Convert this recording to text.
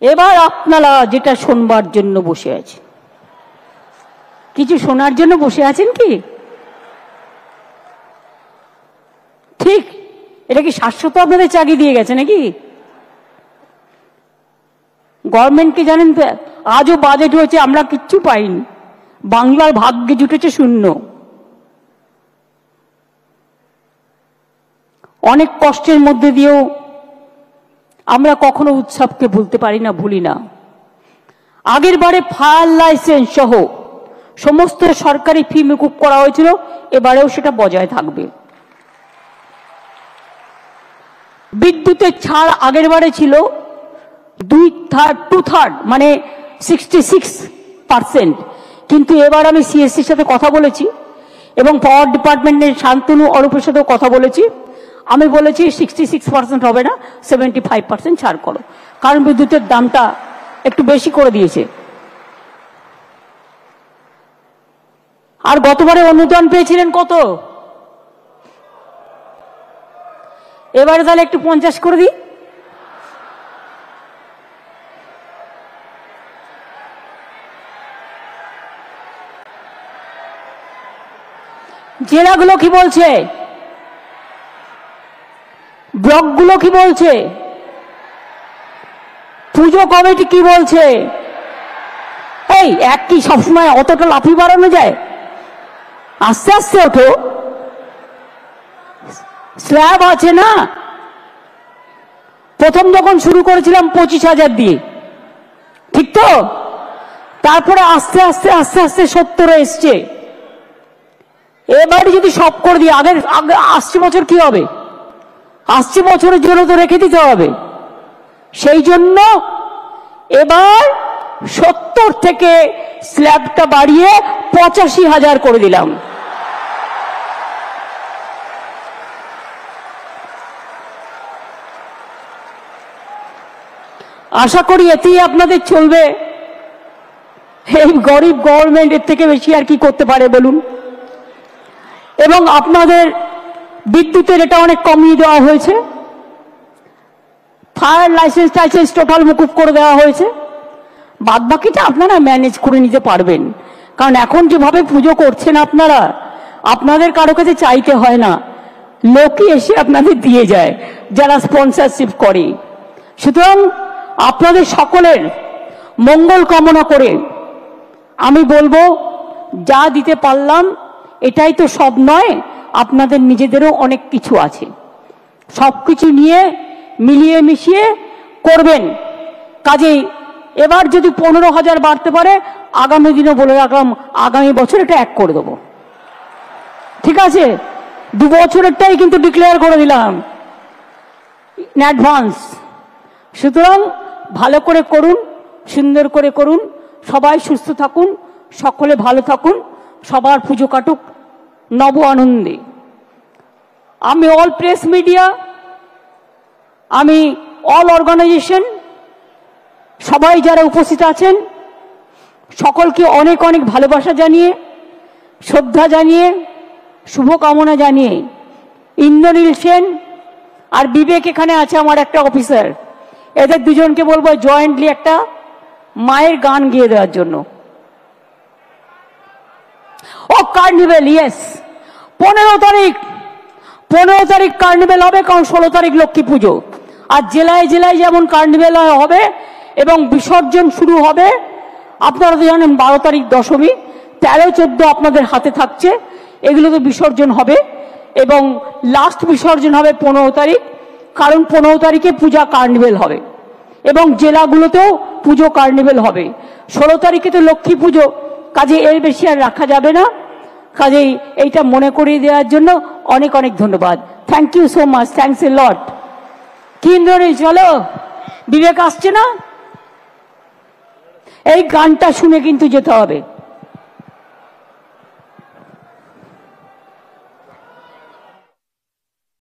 এবার আপনারা যেটা শোনবার জন্য বসে আছেন, কিছু শোনার জন্য বসে আছেন কি? ঠিক এটা কি শাশ্বত আপনাদের চাকরি দিয়ে গেছে নাকি? গভর্নমেন্টকে জানেন তো, আজও বাজেট হয়েছে আমরা কিচ্ছু পাইনি, বাংলার ভাগ্যে জুটেছে শূন্য। অনেক কষ্টের মধ্যে দিয়েও আমরা কখনো উৎসবকে ভুলতে পারি না, ভুলি না। আগের বারে ফায়ার লাইসেন্স সহ সমস্ত সরকারি ফি মকুব করা হয়েছিল, এবারেও সেটা বজায় থাকবে। বিদ্যুতের ছাড় আগের বারে ছিল 2/3 মানে 66%, কিন্তু এবার আমি সিএসসির সাথে কথা বলেছি এবং পাওয়ার ডিপার্টমেন্টের শান্তনু অরূপের সাথেও কথা বলেছি। আমি বলেছি 66% হবে না, 75% ছাড় করো, কারণ বিদ্যুতের দামটা একটু বেশি করে দিয়েছে। আর গতবারে অনুদান পেয়েছিলেন কত? এবারে তাহলে একটু 50 করে দিই। জেলাগুলো কি বলছে? ব্লকগুলো কি বলছে? পুজো কমিটি কি বলছে? এই এক কি সবসময় অতটা লাফি বাড়ানো যায়? আস্তে আস্তে ওঠো, স্ল্যাব আছে না। প্রথম যখন শুরু করেছিলাম 25,000 দিয়ে, ঠিক তো? তারপরে আস্তে আস্তে আস্তে আস্তে 70 এসছে। এবারে যদি সব করে দিই, আগে আসছে বছর কি হবে? আসছে বছরের জন্য তো রেখে দিতে হবে। সেই জন্য এবার 70 থেকে স্ল্যাবটা বাড়িয়ে 85,000 করে দিলাম। আশা করি এতেই আপনাদের চলবে। এই গরিব গভর্নমেন্ট এর থেকে বেশি আর কি করতে পারে বলুন? এবং আপনাদের বিদ্যুতের এটা অনেক কমিয়ে দেওয়া হয়েছে, ফায়ার লাইসেন্স টোটাল মুকুব করে দেওয়া হয়েছে। বাদ বাকিটা আপনারা ম্যানেজ করে নিতে পারবেন, কারণ এখন যেভাবে পুজো করছেন আপনারা, আপনাদের কারো কাছে চাইতে হয় না, লোকই এসে আপনাদের দিয়ে যায় যারা স্পন্সরশিপ করে। সুতরাং আপনাদের সকলের মঙ্গল কামনা করে আমি বলবো, যা দিতে পারলাম এটাই তো সব নয়, আপনাদের নিজেদেরও অনেক কিছু আছে। সবকিছু নিয়ে মিলিয়ে মিশিয়ে করবেন। কাজেই এবার যদি 15,000 বাড়তে পারে, আগামী দিনে বলে রাখলাম, আগামী বছর এটা 1 করে দেবো। ঠিক আছে? 2 বছরেরটাই কিন্তু ডিক্লেয়ার করে দিলাম ইন অ্যাডভান্স। সুতরাং ভালো করে করুন, সুন্দর করে করুন, সবাই সুস্থ থাকুন, সকলে ভালো থাকুন, সবার পুজো কাটুক নব আনন্দে। আমি অল প্রেস মিডিয়া, আমি অল অর্গানাইজেশন, সবাই যারা উপস্থিত আছেন সকলকে অনেক অনেক ভালোবাসা জানিয়ে, শ্রদ্ধা জানিয়ে, শুভকামনা জানিয়ে, ইন্দ্রনীল সেন আর বিবেক এখানে আছে আমার একটা অফিসার, এদের দুজনকে বলবো জয়েন্টলি একটা মায়ের গান গেয়ে দেওয়ার জন্য। ও কার্নিভেল, ইয়েস, 15 তারিখ কার্নিভেল হবে, কারণ 16 তারিখ লক্ষ্মী পুজো। আর জেলায় জেলায় যেমন কার্নিভেল হবে এবং বিসর্জন শুরু হবে। আপনারা তো জানেন 12 তারিখ দশমী, 13-14 আপনাদের হাতে থাকছে, এগুলোতে বিসর্জন হবে এবং লাস্ট বিসর্জন হবে 15 তারিখ, কারণ 15 তারিখে পূজা কার্নিভেল হবে এবং জেলাগুলোতেও পুজো কার্নিভেল হবে। 16 তারিখে তো লক্ষ্মী পুজো, কাজে এর বেশি আর রাখা যাবে না। কাজেই এইটা মনে করিয়ে দেওয়ার জন্য অনেক অনেক ধন্যবাদ। Thank you so much, thanks a lot. কি ইন্দ্রনীল, চলো, বিবেক আসছে না? এই গানটা শুনে কিন্তু যেতে হবে।